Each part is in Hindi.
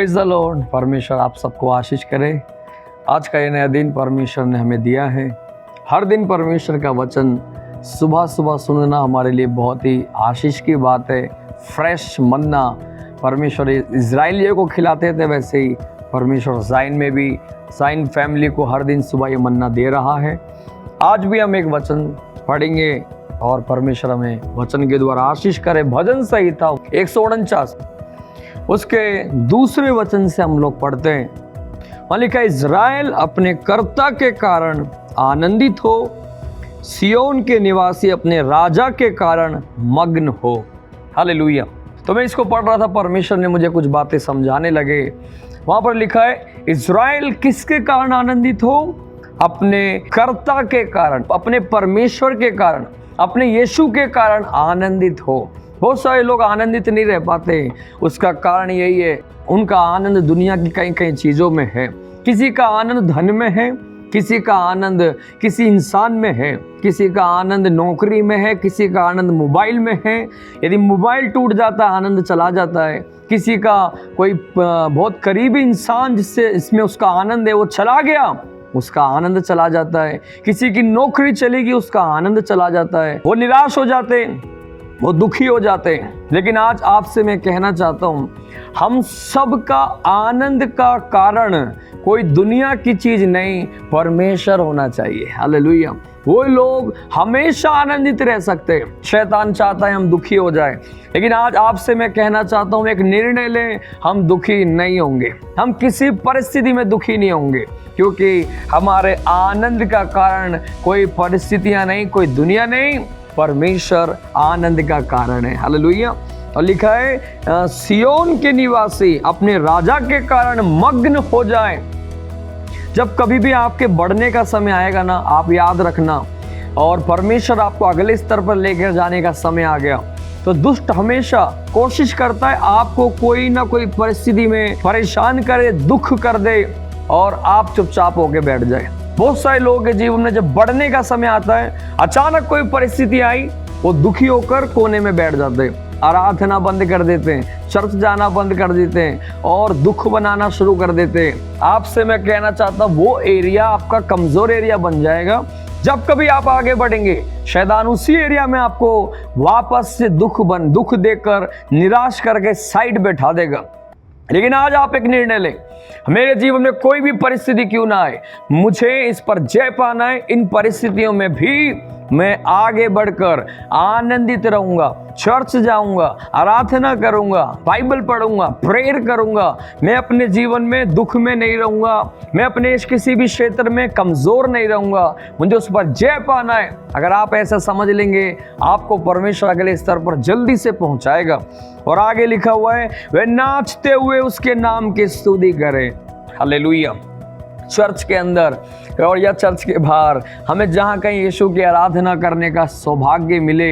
Praise the Lord. परमेश्वर आप सबको आशीष करे। आज का ये नया दिन परमेश्वर ने हमें दिया है। हर दिन परमेश्वर का वचन सुबह सुबह सुनना हमारे लिए बहुत ही आशीष की बात है। फ्रेश मन्ना परमेश्वर इजराइलियों को खिलाते थे, वैसे ही परमेश्वर ज़ाइन में भी ज़ाइन फैमिली को हर दिन सुबह ये मन्ना दे रहा है। आज भी हम एक वचन पढ़ेंगे और परमेश्वर हमें वचन के द्वारा आशीष करे। भजन संहिता 149 उसके दूसरे वचन से हम लोग पढ़ते हैं। वहाँ लिखा है, इज़राइल अपने कर्ता के कारण आनंदित हो, सियोन के निवासी अपने राजा के कारण मग्न हो। हालेलुया। तो मैं इसको पढ़ रहा था, परमेश्वर ने मुझे कुछ बातें समझाने लगे। वहाँ पर लिखा है, इज़राइल किसके कारण आनंदित हो? अपने कर्ता के कारण, अपने परमेश्वर के कारण, अपने यीशु के कारण आनंदित हो। बहुत सारे लोग आनंदित नहीं रह पाते, उसका कारण यही है, उनका आनंद दुनिया की कई कई चीज़ों में है। किसी का आनंद धन में है, किसी का आनंद किसी इंसान में है, किसी का आनंद नौकरी में है, किसी का आनंद मोबाइल में है। यदि मोबाइल टूट जाता है आनंद चला जाता है। किसी का कोई बहुत करीबी इंसान जिससे इसमें उसका आनंद है वो चला गया, उसका आनंद चला जाता है। किसी की नौकरी चलेगी, उसका आनंद चला जाता है। वो निराश हो जाते हैं, वो दुखी हो जाते हैं। लेकिन आज आपसे मैं कहना चाहता हूँ, हम सब का आनंद का कारण कोई दुनिया की चीज़ नहीं, परमेश्वर होना चाहिए। हालेलुया। वो लोग हमेशा आनंदित रह सकते हैं। शैतान चाहता है हम दुखी हो जाए, लेकिन आज आपसे मैं कहना चाहता हूँ, एक निर्णय लें, हम दुखी नहीं होंगे। हम किसी परिस्थिति में दुखी नहीं होंगे, क्योंकि हमारे आनंद का कारण कोई परिस्थितियाँ नहीं, कोई दुनिया नहीं, परमेश्वर आनंद का कारण है। हालेलुया। और लिखा है, सियोन के निवासी अपने राजा के कारण मग्न हो जाएं। जब कभी भी आपके बढ़ने का समय आएगा ना, आप याद रखना, और परमेश्वर आपको अगले स्तर पर लेकर जाने का समय आ गया, तो दुष्ट हमेशा कोशिश करता है आपको कोई ना कोई परिस्थिति में परेशान करे, दुख कर दे और आप चुपचाप होके बैठ जाए। बहुत सारे लोगों के जीवन में जब बढ़ने का समय आता है, अचानक कोई परिस्थिति आई, वो दुखी होकर कोने में बैठ जाते हैं, आराधना बंद कर देते हैं, चर्च जाना बंद कर देते हैं और दुख बनाना शुरू कर देते हैं। आपसे मैं कहना चाहता हूँ, वो एरिया आपका कमजोर एरिया बन जाएगा। जब कभी आप आगे बढ़ेंगे, शैतान उसी एरिया में आपको वापस से दुख देकर, निराश करके साइड बैठा देगा। लेकिन आज आप एक निर्णय लें, मेरे जीवन में कोई भी परिस्थिति क्यों ना आए, मुझे इस पर जय पाना है। इन परिस्थितियों में भी मैं आगे बढ़कर आनंदित रहूंगा, चर्च जाऊंगा, आराधना करूंगा, बाइबल पढ़ूंगा, प्रेयर करूंगा। मैं अपने जीवन में दुख में नहीं रहूंगा, मैं अपने किसी भी क्षेत्र में कमजोर नहीं रहूंगा, मुझे उस पर जय पाना है। अगर आप ऐसा समझ लेंगे, आपको परमेश्वर अगले स्तर पर जल्दी से पहुंचाएगा। और आगे लिखा हुआ है, वे नाचते हुए उसके नाम की स्तुति करें। हालेलुया। चर्च के अंदर और या चर्च के बाहर, हमें जहाँ कहीं यीशु की आराधना करने का सौभाग्य मिले,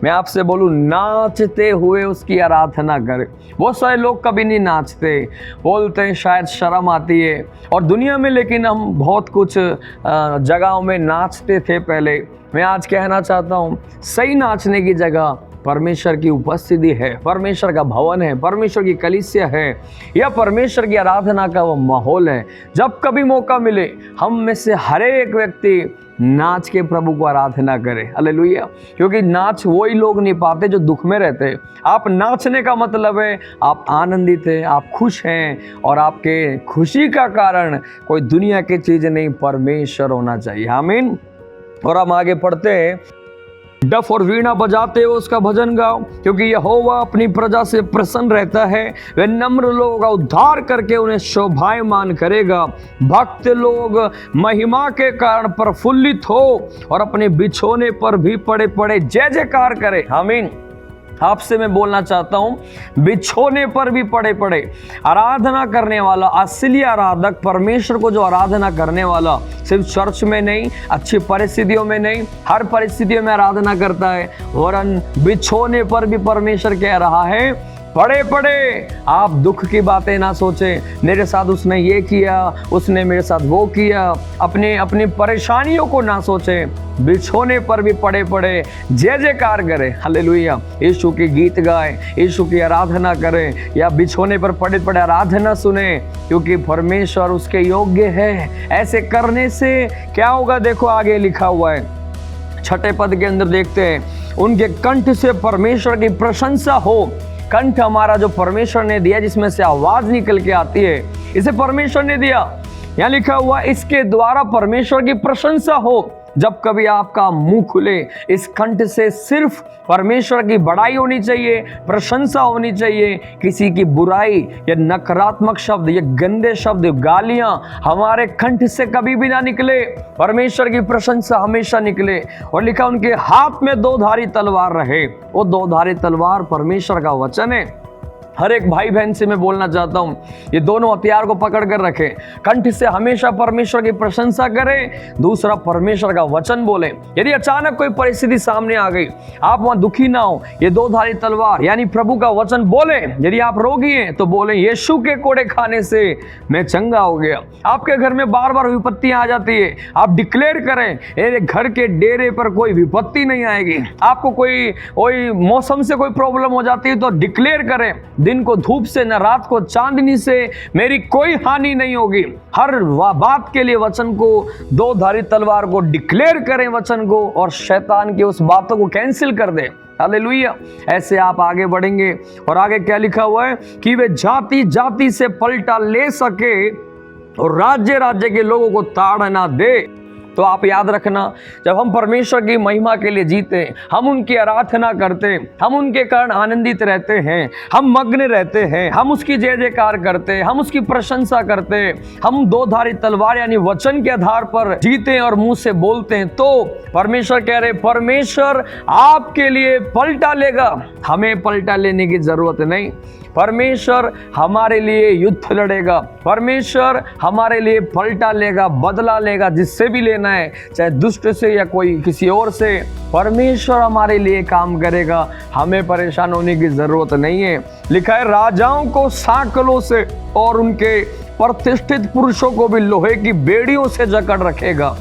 मैं आपसे बोलूँ, नाचते हुए उसकी आराधना करें। बहुत सारे लोग कभी नहीं नाचते, बोलते हैं शायद शर्म आती है। और दुनिया में लेकिन हम बहुत कुछ जगहों में नाचते थे पहले। मैं आज कहना चाहता हूँ, सही नाचने की जगह परमेश्वर की उपस्थिति है, परमेश्वर का भवन है, परमेश्वर की कलीसिया है, या परमेश्वर की आराधना का वो माहौल है। जब कभी मौका मिले, हम में से हर एक व्यक्ति नाच के प्रभु को आराधना करे। हालेलुया। क्योंकि नाच वही लोग नहीं पाते जो दुख में रहते हैं। आप नाचने का मतलब है आप आनंदित हैं, आप खुश हैं, और आपके खुशी का कारण कोई दुनिया की चीज़ नहीं, परमेश्वर होना चाहिए। आमीन। और हम आगे पढ़ते हैं, डफ और वीणा बजाते हुए उसका भजन गाओ, क्योंकि यहोवा अपनी प्रजा से प्रसन्न रहता है। वे नम्र लोगों का उद्धार करके उन्हें शोभायमान करेगा। भक्त लोग महिमा के कारण प्रफुल्लित हो और अपने बिछोने पर भी पड़े पड़े जय जयकार करे। आमीन। आपसे मैं बोलना चाहता हूँ, बिछोने पर भी पड़े पड़े आराधना करने वाला, असली आराधक, परमेश्वर को जो आराधना करने वाला, सिर्फ चर्च में नहीं, अच्छी परिस्थितियों में नहीं, हर परिस्थितियों में आराधना करता है। वरन बिछोने पर भी परमेश्वर कह रहा है पड़े पड़े आप दुख की बातें ना सोचें, मेरे साथ उसने ये किया, उसने मेरे साथ वो किया, अपने अपनी परेशानियों को ना सोचें। बिछोने पर भी पड़े पड़े जय जयकार करें, हालेलुया, यीशु के गीत गाएं, यीशु की आराधना करें, या बिछोने पर पड़े पड़े आराधना सुने, क्योंकि परमेश्वर उसके योग्य है। ऐसे करने से क्या होगा, देखो आगे लिखा हुआ है 6 पद के अंदर देखते हैं, उनके कंठ से परमेश्वर की प्रशंसा हो। कंठ हमारा जो परमेश्वर ने दिया, जिसमें से आवाज निकल के आती है, इसे परमेश्वर ने दिया। यहाँ लिखा हुआ, इसके द्वारा परमेश्वर की प्रशंसा हो। जब कभी आपका मुंह खुले, इस कंठ से सिर्फ परमेश्वर की बड़ाई होनी चाहिए, प्रशंसा होनी चाहिए। किसी की बुराई या नकारात्मक शब्द या गंदे शब्द, गालियां हमारे कंठ से कभी भी ना निकले। परमेश्वर की प्रशंसा हमेशा निकले। और लिखा, उनके हाथ में 2 धारी तलवार रहे। वो 2 धारी तलवार परमेश्वर का वचन है। हर एक भाई बहन से मैं बोलना चाहता हूं, ये दोनों हथियार को पकड़ कर रखें। कंठ से हमेशा परमेश्वर की प्रशंसा करें, दूसरा परमेश्वर का वचन बोलें। यदि अचानक कोई परिस्थिति सामने आ गई, आप वहां दुखी ना हो, ये 2 धारी तलवार यानी प्रभु का वचन बोलें। यदि आप रोगी हैं तो बोलें, यीशु के कोड़े खाने से मैं चंगा हो गया। आपके घर में बार बार विपत्तियां आ जाती है, आप डिक्लेयर करें, मेरे घर के डेरे पर कोई विपत्ति नहीं आएगी। आपको कोई मौसम से कोई प्रॉब्लम हो जाती है तो डिक्लेयर करें, दिन को धूप से न रात को चांदनी से मेरी कोई हानि नहीं होगी। हर बात के लिए वचन को, 2 धारी तलवार को डिक्लेयर करें वचन को, और शैतान की उस बातों को कैंसिल कर दें। हालेलुया। ऐसे आप आगे बढ़ेंगे। और आगे क्या लिखा हुआ है कि वे जाति जाति से पलटा ले सके और राज्य राज्य के लोगों को ताड़ ना दे। तो आप याद रखना, जब हम परमेश्वर की महिमा के लिए जीते, हम उनकी आराधना करते, हम उनके कारण आनंदित रहते हैं, हम मग्न रहते हैं, हम उसकी जय जयकार करते, हम उसकी प्रशंसा करते, हम 2 धारी तलवार यानी वचन के आधार पर जीते और मुंह से बोलते हैं, तो परमेश्वर कह रहे, परमेश्वर आपके लिए पलटा लेगा। हमें पलटा लेने की जरूरत नहीं। परमेश्वर हमारे लिए युद्ध लड़ेगा, परमेश्वर हमारे लिए पलटा लेगा, बदला लेगा, जिससे भी लेना है, चाहे दुष्ट से या कोई किसी और से। परमेश्वर हमारे लिए काम करेगा, हमें परेशान होने की जरूरत नहीं है। लिखा है, राजाओं को सांकलों से और उनके प्रतिष्ठित पुरुषों को भी लोहे की बेड़ियों से जकड़ रखेगा।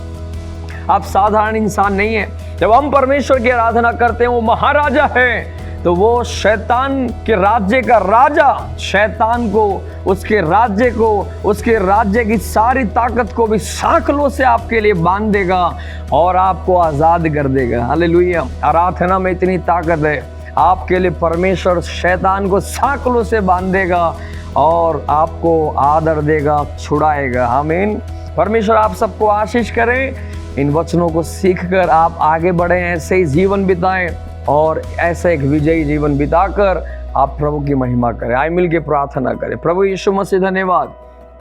आप साधारण इंसान नहीं है। जब हम परमेश्वर की आराधना करते हैं, वो महाराजा है, तो वो शैतान के राज्य का राजा, शैतान को, उसके राज्य को, उसके राज्य की सारी ताकत को भी सांकलों से आपके लिए बांध देगा और आपको आजाद कर देगा। हालेलुया। आराधना में इतनी ताकत है, आपके लिए परमेश्वर शैतान को सांकलों से बांध देगा और आपको आदर देगा, छुड़ाएगा। आमीन। परमेश्वर आप सबको आशीष करे। इन वचनों को सीखकर आप आगे बढ़ें, ऐसे ही जीवन बिताएं और ऐसा एक विजयी जीवन बिताकर आप प्रभु की महिमा करें। आए मिल के प्रार्थना करें। प्रभु यीशु मसीह धन्यवाद,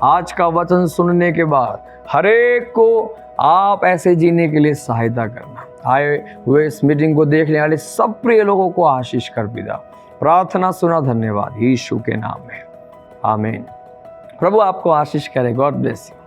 आज का वचन सुनने के बाद हर एक को आप ऐसे जीने के लिए सहायता करना। आए हुए इस मीटिंग को देखने वाले सब प्रिय लोगों को आशीष कर पिता। प्रार्थना सुना, धन्यवाद यीशु के नाम में, आमीन। प्रभु आपको आशीष करे। God bless you.